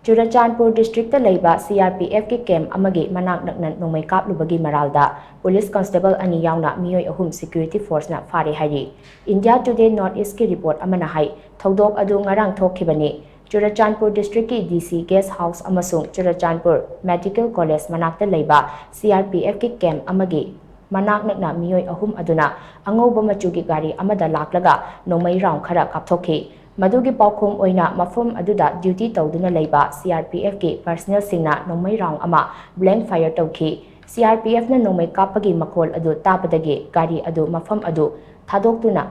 จุรจารปูดิสตริกต์เลบะ CRPF กิเกมอมกิมานักดักนั้นนงไม่กับลุบกิมารัลดา Police Constable อันนี้ยาวนะมีอยหุ่ม Security Force นะฟาริไฮดี India Today North East กิรีพอร์ตอมันให้ทอกดอกอดูงารังทอกขิบันีจุรจารปูดิสตริกต์ DC Guest House อมาสุงจุรจารปู Medical College มานักเลบะ CRPF กิเกมอมกิมานักนักนะมีอยหุ่มอดูนะอังโอบมาจูกิการีอมาดาลักละกะนงไม่ราวขระกับทอกขีมาดูกิปอกคมโอยนะมาฟมอดูดาดิวตี้ตัวดุนเลยบะ CRPF กิ personnel สิงนะนงไม่รางอามา blank fire ตัวขี CRPF นั้นนงไม่กับปกิมาโคลอดูตาปดกิการีอดูมาฟมอดูทาดกตุนะ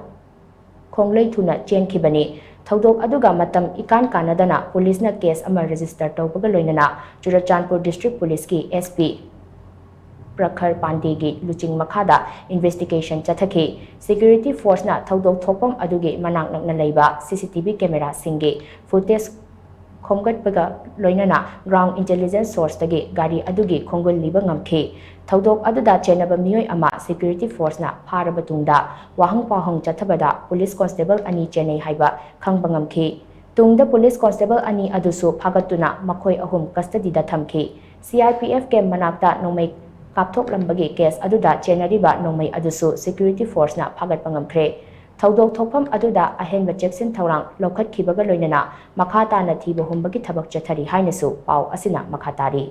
คงเลยทุนะเจนขีบันีทาดกอดูกามาตมอีการการนัดนะ police นะ case อามา register ตัวปกลอยนะจุรจารปู district police กิ SP Prakhar Pandegi Luching Makada investigation chathaki security force na thodok thopam aduge manang nak laiba CCTV camera singe footage khomgat paga loinana ground intelligence source tagi gari aduge khongol liba ngamkhe thodok aduda chenaba miyoi ama security force na pharaba tungda wahang pahong chathabada police constable ani chenai haiba khangba ngamkhe tungda police constable ani adusu phagatuna makhoi ahum custody da thamkhe CRPF kem manakta nomai kapthok lambagi case aduda chenariba nongmai adusu security force na phagat pangamkhre thodok thokpham aduda ahenba jackson thorang lokhat khibaga loinana makha ta na thiba humbagi thabak chathari hainasu pau asina makha tari